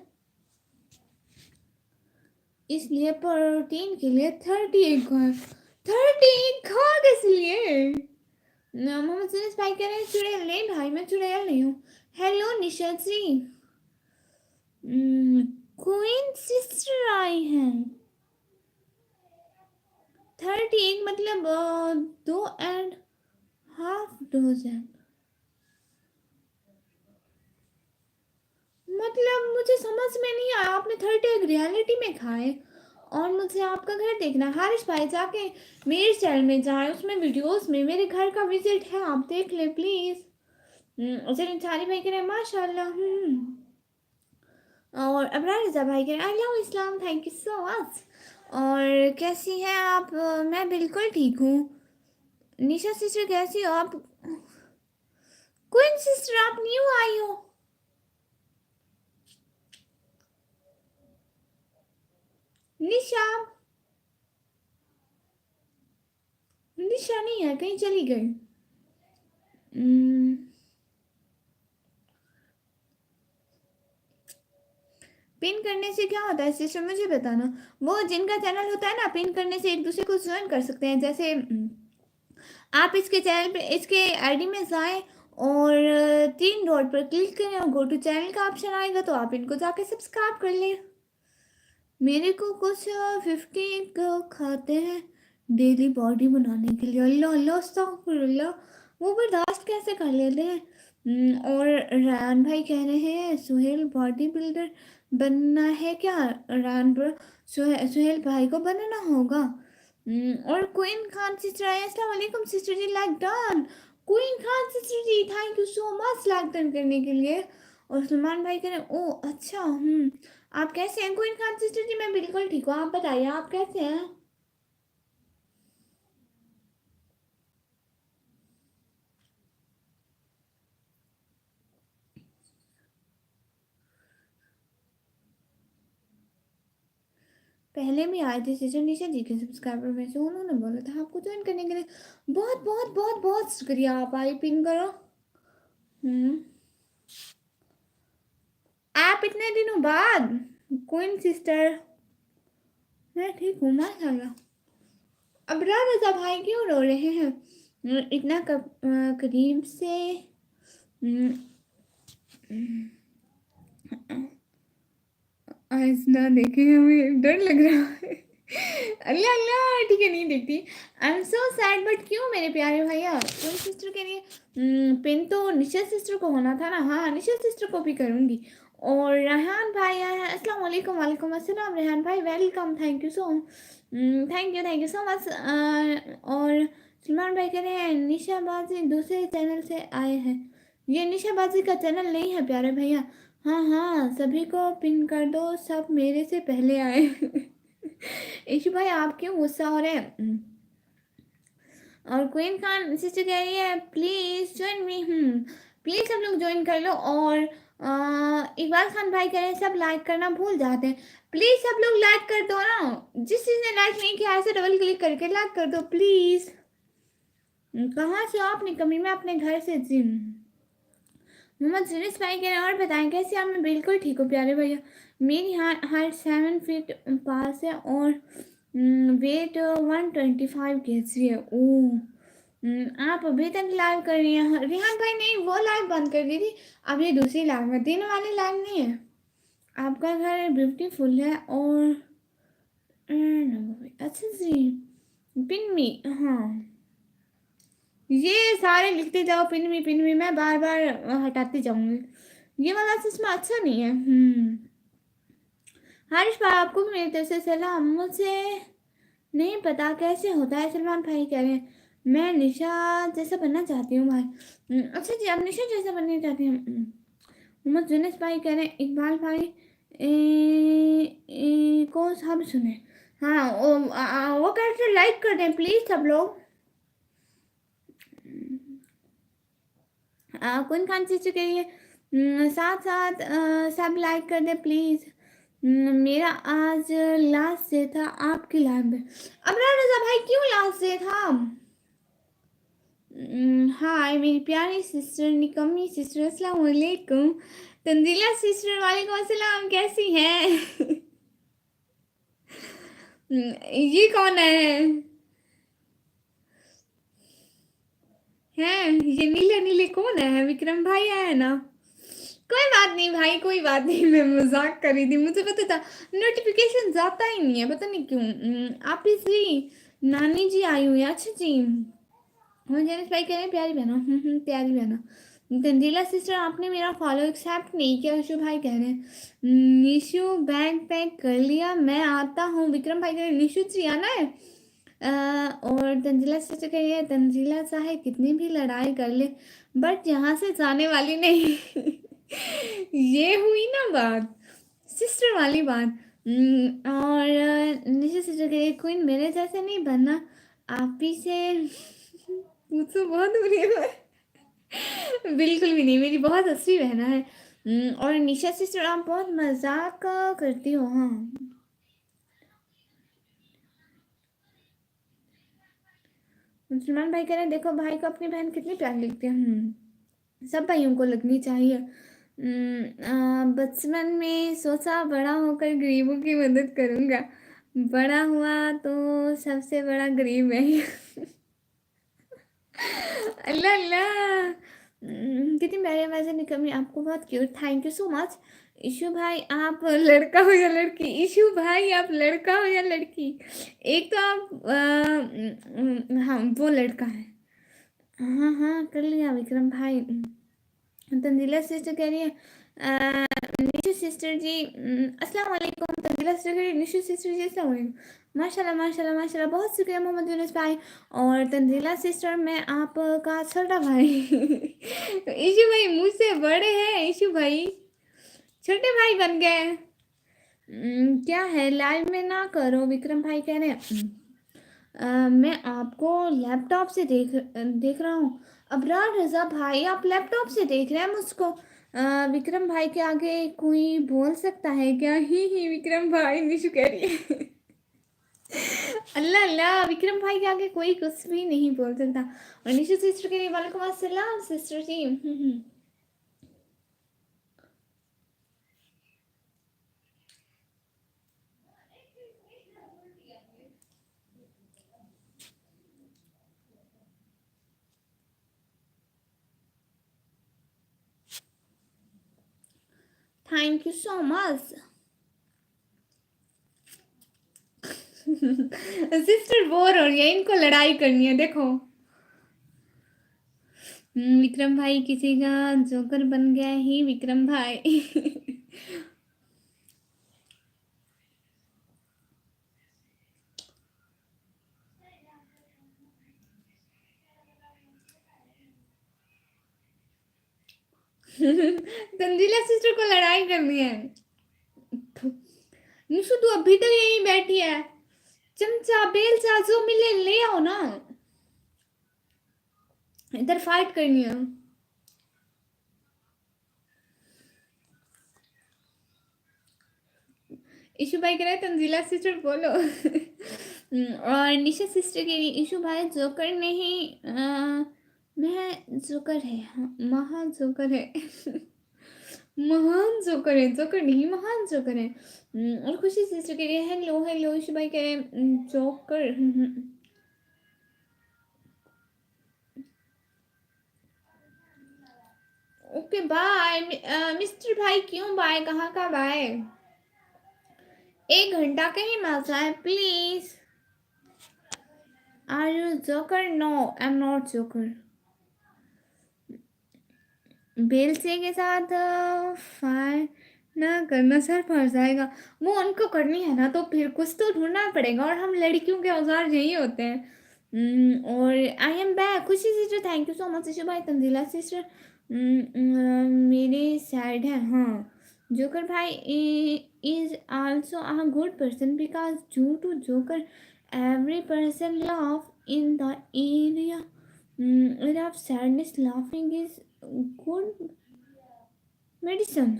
इसलिए प्रोटीन के लिए 30 खा 30 खा इसलिए। मोहम्मद सुनीस भाई कह रहे हैं चुड़ैल नहीं भाई मैं चुड़ैल नहीं हूँ। Hello Nisha ji. Queen sister आई हैं। 30 मतलब 2.5 डोजन। मतलब मुझे समझ में नहीं आया। आपने 30 रियलिटी में खाए और मुझे आपका घर देखना है। हारिश भाई जाके मेरे चैनल में जाए उसमें वीडियोस में मेरे घर का विजिट है आप देख ले प्लीज। उसे चारी भाई कह रहे माशाल्लाह। और अबरार रजा भाई कह रहे I love Islam thank you so much. और कैसी हैं आप? मैं बिल्कुल ठीक हूँ। निशा सिस्टर कैसी हो आप? क्वीन सिस्टर आप न्यू आई हो? निशा निशा नहीं है कहीं चली गई। पिन करने से क्या होता है सिस्टर मुझे बताना। वो जिनका चैनल होता है ना पिन करने से एक दूसरे को ज्वाइन कर सकते हैं। जैसे आप इसके चैनल पे इसके आईडी में जाएं और 3 डॉट पर क्लिक करें और गो टू चैनल का ऑप्शन आएगा तो आप इनको जाके सब्सक्राइब कर लें। मेरे को कुछ 50 खाते हैं डेली बॉडी बनाने के लिए। अल्लाह अल्लाह अस्तगफिरुल्लाह। वो बर्दाश्त कैसे कर लेते हैं? और रायन भाई कह रहे हैं सुहेल बॉडी बिल्डर बनना है क्या? रायन ब्रो सुहेल भाई को बनाना होगा। और क्वीन खान सिस्टर आए अस्सलाम वालेकुम sister ji like done. Queen Khan sister ji thank you so much like done करने के लिए। और सलमान भाई कह रहे हैं ओ अच्छा आप कैसे हैं क्वीन खान सिस्टर जी? मैं बिल्कुल ठीक हूँ। आप बताइए आप कैसे हैं? पहले भी आए थे सिस्टर निशा जी के सब्सक्राइबर में से उन्होंने बोला था आपको ज्वाइन करने के लिए। बहुत बहुत बहुत बहुत शुक्रिया। आप आई पिन करो। हम्म आप इतने दिनों बाद। क्वीन सिस्टर मैं ठीक हूँ माशाल्लाह। अबरार रजा भाई क्यों रो रहे हैं? इतना करीब से आज ना देखे हमें डर लग रहा है। अल्लाह अल्लाह ठीक है नहीं देखती। I am so sad but क्यों मेरे प्यारे भैया? तुम सिस्टर के लिए पिन तो निशा सिस्टर को होना था ना। हाँ निशा सिस्टर को भी करूँगी। और रेहान भाई आया है अस्सलाम वालेकुम। वालेकुम अस्सलाम रेहान भाई welcome thank you so much. और सलमान भाई कह रहे हैं निशाबाजी दूसरे चैनल से आए हैं। ये निशाबाजी का चैनल नहीं है प्यारे भैया। हाँ हाँ सभी को पिन कर दो सब मेरे से पहले आए। ईशु भाई आप क्यों गुस्सा हो रहे हैं? और क्वीन खान सिस्टर कह रही है प्लीज ज्वाइन मी। प्लीज सब लोग ज्वाइन कर लो। और इकबाल खान भाई कह रहे हैं सब लाइक करना भूल जाते हैं। प्लीज सब लोग लाइक कर दो ना। जिस चीज ने लाइक नहीं किया ऐसे डबल क्लिक करके लाइक कर दो प्लीज। कहाँ से हो आपने कमी में अपने घर से जी। मोहम्मद सुरेश भाई कह रहे हैं और बताएं कैसे आप? मैं बिल्कुल ठीक हूँ प्यारे भैया। मेरी हाइट 7 फीट पास है और वेट 125 kg है। आप अभी तक लाइव कर रही हैं रिहान भाई? नहीं, वो लाइव बंद कर दी थी। अब ये दूसरी लाइव है, दिन वाली लाइव नहीं है। आपका घर ब्यूटीफुल है और अच्छा जी। पिन मी, हाँ ये सारे लिखते जाओ, पिन मी मैं बार बार हटाती जाऊंगी। ये वाला सिस्टम अच्छा नहीं है। हरीश भाई आपको भी मेरी तरफ से सलाम। मुझे नहीं पता कैसे होता है। सलमान भाई कह रहे हैं मैं निशा जैसा बनना चाहती हूँ भाई। अच्छा जी, आप निशा जैसा बनना चाहती हैं। मोहम्मद जुनेस भाई कह रहे हैं इकबाल भाई को सब सुने। हाँ वो कैरेक्टर लाइक कर दें प्लीज सब लोग। कौन खान चीज के लिए साथ साथ सब लाइक कर दे प्लीज। मेरा आज लास्ट डे था आपकी लाइव में। अबरार रजा भाई क्यों लास्ट डे था? हाय मेरी प्यारी सिस्टर निकम्मी सिस्टर, अस्सलाम वालेकुम। तंजीला सिस्टर वालेकुम अस्सलाम, कैसी हैं? ये कौन है? हैं ये नीले नीले कौन है? विक्रम भाई है ना? कोई बात नहीं भाई, कोई बात नहीं, मैं मजाक कर रही थी। मुझे पता था नोटिफिकेशन जाता ही नहीं है, पता नहीं क्यों। आप इसी नानी जी आई हुई है। अच्छा जी, हाँ जेनिस भाई कह रहे हैं प्यारी बहना। प्यारी बहना। तंजीला सिस्टर आपने मेरा फॉलो एक्सेप्ट नहीं किया, निशु भाई कह रहे हैं। निशु बैग पैक कर लिया, मैं आता हूँ। विक्रम भाई कह रहे हैं निशु जी आना है। और तंजीला सिस्टर कह रही है तंजीला चाहे कितनी भी लड़ाई कर ले बट यहाँ से जाने वाली नहीं। ये हुई ना बात, सिस्टर वाली बात। और निशा सिस्टर कह रही है क्वीन मेरे जैसे नहीं बनना, आप ही से मुझसे बहुत बुरी है। बिल्कुल भी नहीं, मेरी बहुत अच्छी बहना है। और निशा सिस्टर आप बहुत मजाक करती हो। हाँ मुसलमान भाई कह रहे हैं देखो भाई को अपनी बहन कितनी प्यारी लगती है। सब भाइयों को लगनी चाहिए। बचपन में सोचा बड़ा होकर गरीबों की मदद करूंगा, बड़ा हुआ तो सबसे बड़ा गरीब है। अल्लाह अल्लाह। कितनी प्यारी आवाज़ है निकमी, आपको बहुत cute, thank you so much. Issue भाई आप लड़का हो या लड़की? इशू भाई आप लड़का हो या लड़की? एक तो आप हाँ वो लड़का है। हाँ हाँ कर लिया विक्रम भाई। तंजीला सिस्टर कह रही है निशु सिस्टर जी अस्सलाम वालेकुम। तंजीला सिस्टर कह रही है निशु सिस्टर जी अस्सलाम वालेकुम। माशाल्लाह माशाल्लाह माशाल्लाह, बहुत शुक्रिया मोहम्मद यूनुस भाई। और तंजीला सिस्टर मैं आपका छोटा भाई। इशू भाई मुझसे बड़े हैं, इशू भाई छोटे भाई बन गए। क्या है लाइव में ना करो, विक्रम भाई कह रहे हैं। मैं आपको लैपटॉप से देख रहा हूँ। अबरार रजा भाई आप लैपटॉप से देख रहे हैं मुझको? विक्रम भाई के आगे कोई बोल सकता है क्या? ही विक्रम भाई, निशु कह रही है। अल्लाह अल्लाह, विक्रम भाई के आगे कोई कुछ भी नहीं बोल सकता। और निशु सिस्टर के लिए वालेकुम अस्सलाम sister ji. Thank you so much. Sister bore हो रही है, इनको लड़ाई करनी है देखो। विक्रम भाई किसी का जोकर बन गया ही विक्रम भाई। तंजीला सिस्टर को लड़ाई करनी है। निशु तू अभी तक यहीं बैठी है, चमचा बेलचा जो मिले ले आओ ना, इधर फाइट करनी है। इशू भाई कह रहे हैं तंजीला सिस्टर बोलो। और निशा सिस्टर के लिए इशू भाई जोकर नहीं मैं जोकर है, हाँ, महान जोकर है। महान जोकर है, जोकर नहीं महान जोकर है। और खुशी सिस्टर कह रही है हेलो हेलो, ईशु भाई कह रहे हैं जोकर। Okay bye. मिस्टर भाई क्यों बाय, कहाँ का बाय? 1 घंटा का ही मजा है please. Are you joker? No I am not joker. बेलसे के साथ फायर ना करना, सर फंस जाएगा। वो उनको करनी है ना तो फिर कुछ तो ढूंढना पड़ेगा, और हम लड़कियों के औजार यही होते हैं। और I am back. Khushi sister thank you so much. Ishu भाई, तंजीला सिस्टर मेरे साइड है। हाँ, जोकर भाई is also a good person because due to joker every person laugh in the area of sadness. Laughing is good medicine.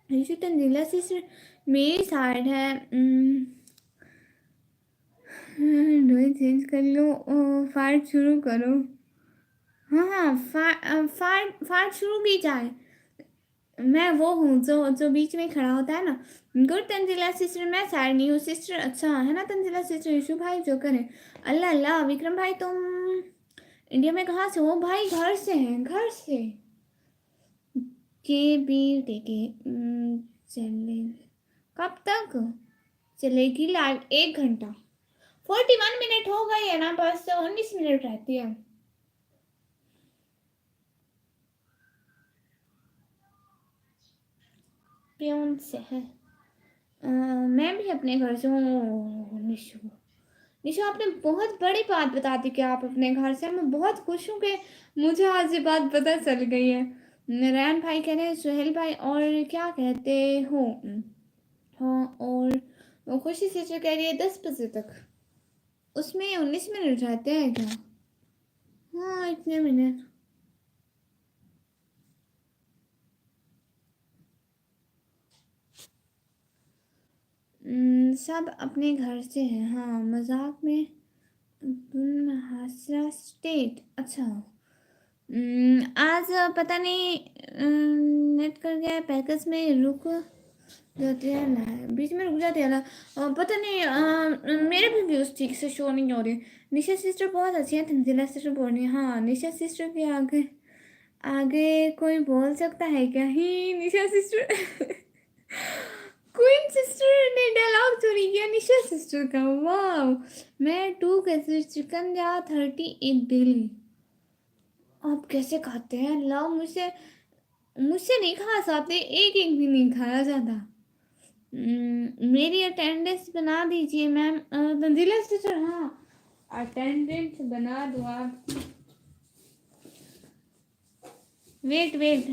Rishi Tanzila sister मेरी side है। डोई change कर लो, fight शुरू करो। हाँ हाँ, फाइट शुरू की जाए। मैं वो हूँ जो जो बीच में खड़ा होता है ना। गुड तंजीला सिस्टर, मैं साइड नहीं हूँ सिस्टर। अच्छा है ना तंजीला सिस्टर? ईशु भाई जो करे। अल्लाह अल्लाह। विक्रम भाई तुम इंडिया में कहाँ से हो भाई? घर से हैं, घर से। के बी टेके चले कब तक चलेगी लाइव? 1 घंटा 41 मिनट हो गई है ना, बस 19 मिनट रहती है। प्योन से है। मैं भी अपने घर से हूँ। निशु निशु, आपने बहुत बड़ी बात बता दी कि आप अपने घर से। मैं बहुत खुश हूँ कि मुझे आज ये बात पता चल गई है। नारायण भाई कह रहे हैं सुहेल भाई और क्या कहते हो? हाँ, और वो खुशी से जो कह रही है 10 बजे तक। उसमें 19 मिनट रहते हैं क्या? हाँ, इतने मिनट। सब अपने घर से हैं। हाँ, मजाक में हासरा स्टेट। अच्छा। आज पता नहीं नेट कर गया पैकेज में रुक जाती है, बीच में रुक जाती है ना। पता नहीं मेरे भी व्यूज ठीक से शो नहीं हो रहे। निशा सिस्टर बहुत अच्छी है, तंजीला सिस्टर बोल रही है। हाँ, निशा सिस्टर के आगे आगे कोई बोल सकता है क्या? ही निशा सिस्टर क्वीन सिस्टर ने डायलॉग चोरी किया निशा सिस्टर का। वाह। मैं 2 कैसे चिकन या 38 डेली। आप कैसे खाते हैं? अल्लाह, मुझसे मुझसे नहीं खा सकते, एक एक भी नहीं खाया जाता। मेरी अटेंडेंस बना दीजिए मैम। तंजीला सिस्टर, हाँ अटेंडेंस बना दो आप। वेट वेट,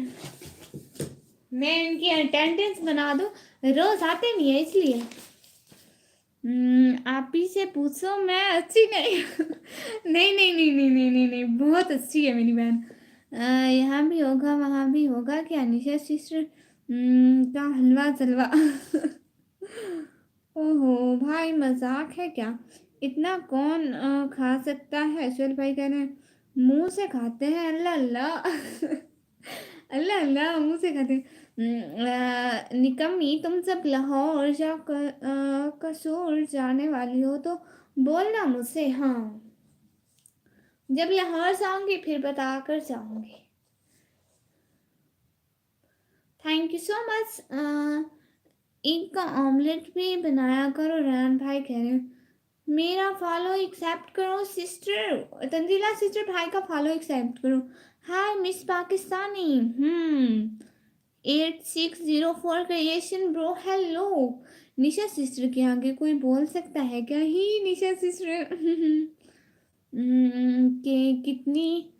मैं इनकी अटेंडेंस बना दूँ। रोज आते नहीं है इसलिए। आप ही से पूछो, मैं अच्छी नहीं नहीं नहीं नहीं नहीं नहीं नहीं नहीं, बहुत अच्छी है मेरी बहन। यहाँ भी होगा वहाँ भी होगा क्या? निशा सिस्टर का हलवा जलवा ओहो भाई, मजाक है क्या? इतना कौन खा सकता है? सुहेल भाई कह रहे हैं मुंह से खाते हैं। अल्लाह अल्लाह अल्लाह अल्लाह, मुंह से खाते हैं। निकम्मी, तुम जब लाहौर या कसूर जाने वाली हो तो बोलना मुझसे। हाँ, जब लाहौर जाऊंगी फिर बता कर जाऊंगी। Thank you so much. Egg का ऑमलेट भी बनाया करो, रैन भाई कह रहे हैं। मेरा फॉलो एक्सेप्ट करो सिस्टर। तंजीला सिस्टर भाई का फॉलो एक्सेप्ट करो। Hi miss Pakistani. 8604 creation bro, hello. Nisha sister के आगे कोई बोल सकता है क्या? ही निशा सिस्टर के कितनी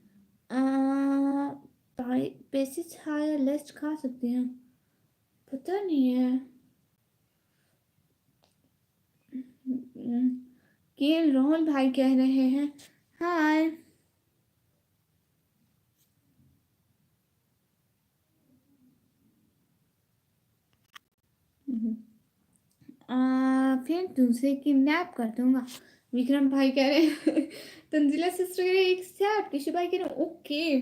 पैसे या लिस्ट खा सकते हैं? पता नहीं है। के रोहन भाई कह रहे हैं हाय। फिर तुझे किडनैप कर दूंगा, विक्रम भाई कह रहे हैं तंजीला सिस्टर कह रहे एक्सेप्ट, ऋषि भाई कह रहे okay.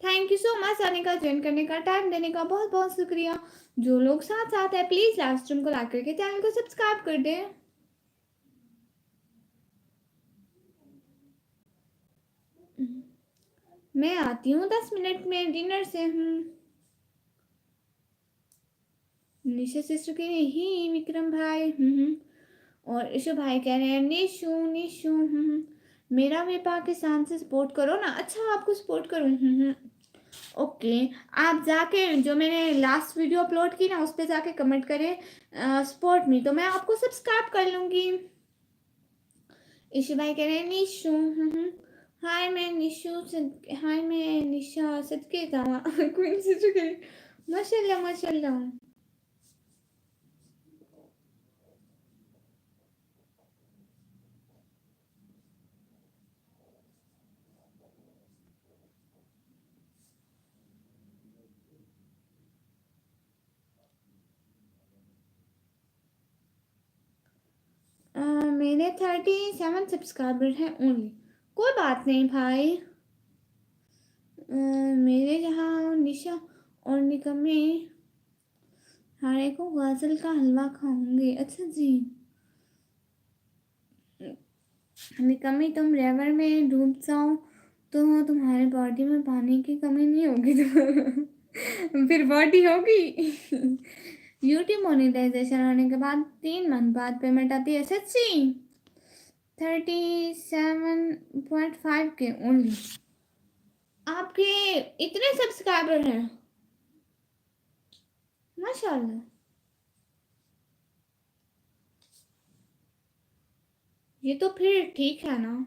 Thank you so much Anika, join करने का, टाइम देने का बहुत बहुत शुक्रिया। जो लोग साथ साथ है प्लीज लाइव स्ट्रीम को लाइक करके चैनल को सब्सक्राइब कर दे। मैं आती हूँ 10 मिनट में, डिनर से हूँ। निशा सिस्टर कह रहे ही विक्रम भाई। और ईशु भाई कह रहे हैं निशु निशु। मेरा भी पाकिस्तान से सपोर्ट करो ना। अच्छा आपको सपोर्ट करूँ। ओके। आप जाके जो मैंने लास्ट वीडियो अपलोड की ना उस पर जाके कमेंट करें सपोर्ट मी, तो मैं आपको सब्सक्राइब कर लूँगी। ईशु भाई कह रहे हैं निशु। हाय मैं निशु हाय मैं निशा सदके जावा क्वीन सिस्टर कह रही माशाल्लाह माशाल्लाह। मेरे 37 सब्सक्राइबर हैं ओनली। कोई बात नहीं भाई। मेरे यहाँ निशा और निकम्मे हारे को गाजल का हलवा खाऊंगे। अच्छा जी। निकम्मे तुम रिवर में डूब जाओ तो तुम्हारे बॉडी में पानी की कमी नहीं होगी तो फिर बॉडी होगी। यूट्यूब मोनेटाइजेशन होने के बाद 3 मंथ बाद पेमेंट आती है। सच्ची 37.5 के ओनली। आपके इतने सब्सक्राइबर हैं माशाल्लाह। ये तो फिर ठीक है ना।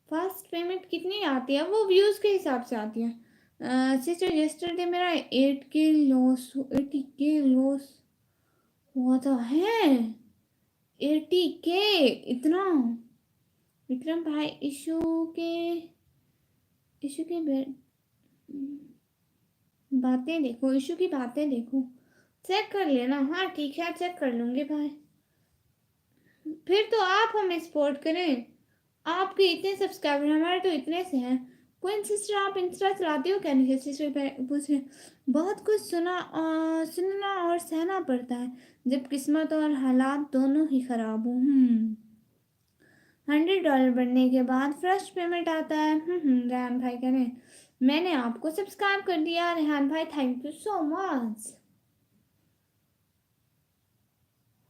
फर्स्ट पेमेंट कितनी आती है? वो व्यूज़ के हिसाब से आती है। सिस्टर यस्टरडे मेरा 80K लॉस हुआ था। है 80K इतना? विक्रम भाई के इशू के बातें देखो, इशू की बातें देखो, चेक कर लेना। हाँ ठीक है चेक कर लूँगी भाई। फिर तो आप हमें सपोर्ट करें। आपके इतने सब्सक्राइबर, हमारे तो इतने से हैं। क्वीन सिस्टर आप इंस्टा चलाती हो क्या? नहीं सिस्टर पूछ रहे। बहुत कुछ सुनना और सहना पड़ता है जब किस्मत और हालात दोनों ही खराब हों। $100 बनने के बाद फर्स्ट पेमेंट आता है। रेहान भाई कह रहे हैं मैंने आपको सब्सक्राइब कर दिया। रेहान भाई थैंक यू सो मच।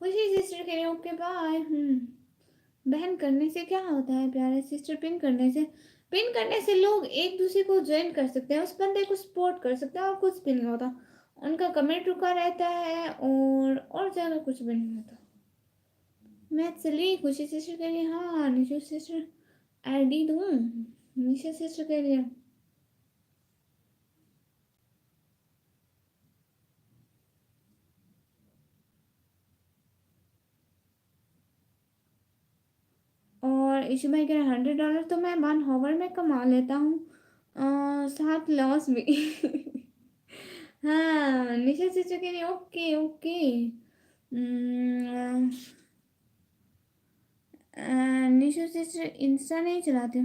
खुशी सिस्टर कह रहे ओके बाय। बहन करने से क्या होता है प्यारे सिस्टर? पिन करने से लोग एक दूसरे को ज्वाइन कर सकते हैं, उस बंदे को सपोर्ट कर सकते हैं और कुछ भी नहीं होता। उनका कमेंट रुका रहता है और ज़्यादा कुछ भी नहीं होता। मैं चली। खुशी सिस्टर कह रही है हाँ निशा सिस्टर आईडी दूँ? निशा सिस्टर कह रही है और इशू भाई कह रहे $100 तो मैं 1 आवर में कमा लेता हूँ, साथ लॉस भी। हाँ निशा सिस्टर कह रही ओके ओके। निशा सिस्टर इंस्टा नहीं चलाती।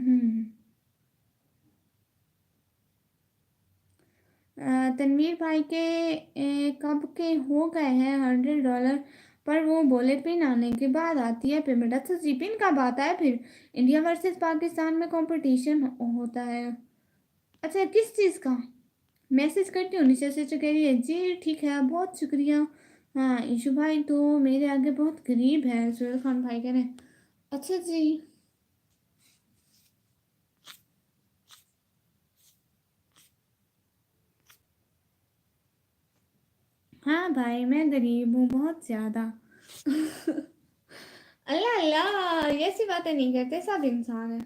तनवीर भाई के कब के हो गए हैं $100, पर वो बोले पिन आने के बाद आती है पेमेंट। अच्छा जी पिन कब आता है फिर? इंडिया वर्सेस पाकिस्तान में कंपटीशन होता है। अच्छा किस चीज़ का? मैसेज करती हूँ। निशा सिस्टर कह रही है जी ठीक है बहुत शुक्रिया। हाँ ईशु भाई तो मेरे आगे बहुत गरीब है। सुहेल खान भाई कह रहे हैं अच्छा जी। हाँ भाई मैं गरीब हूँ बहुत ज़्यादा। अल्लाह अल्लाह ये ऐसी बातें नहीं करते, सब इंसान है।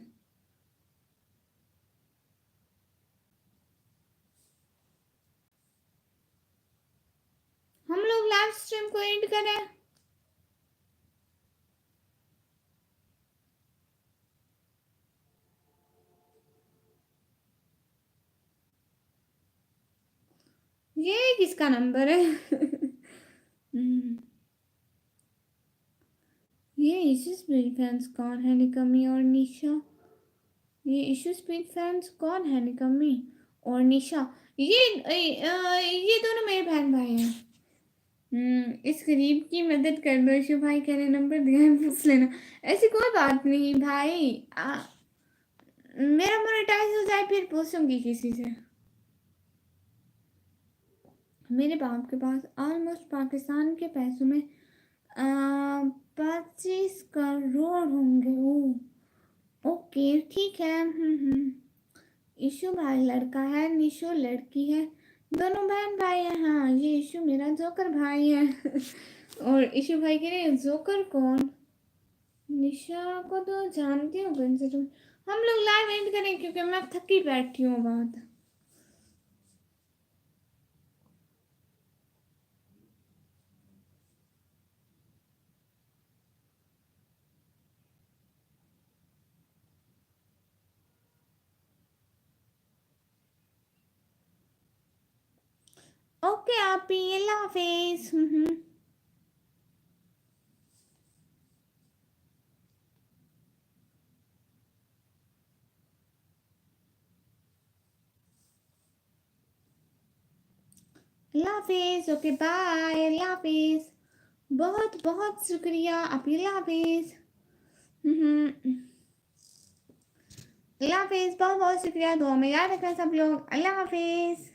हम लोग लाइव स्ट्रीम को एंड करें। ये किसका नंबर है? ये इसिस मेरी फैंस कौन है? निकमी और निशा ये इशू स्पीड फैंस कौन है? निकम्मी और निशा। ये दोनों मेरे बहन भाई हैं। इस गरीब की मदद कर दो। इशू भाई कह रहे नंबर दिया है, पूछ लेना। ऐसी कोई बात नहीं भाई। मेरा मोनेटाइज हो जाए फिर पूछूंगी किसी से। मेरे बाप के पास ऑलमोस्ट पाकिस्तान के पैसों में 25 करोड़ होंगे। ओ ओके ठीक है। ईशु भाई लड़का है, निशु लड़की है, दोनों बहन भाई हैं। हाँ ये ईशु मेरा जोकर भाई है। और ईशु भाई कह रहे हैं जोकर कौन? निशा को तो जानती हूँ कौन से तुम। हम लोग लाइव एंड करें क्योंकि मैं थकी बैठी हूँ बहुत। ओके आप ही अल्लाह हाफिज। अल्लाह हाफिज। Okay bye. अल्लाह हाफिज। बहुत बहुत शुक्रिया आप। अल्लाह हाफिज। अल्लाह हाफिज। बहुत बहुत शुक्रिया। दुआ में याद रखना सब लोग। अल्लाह हाफिज।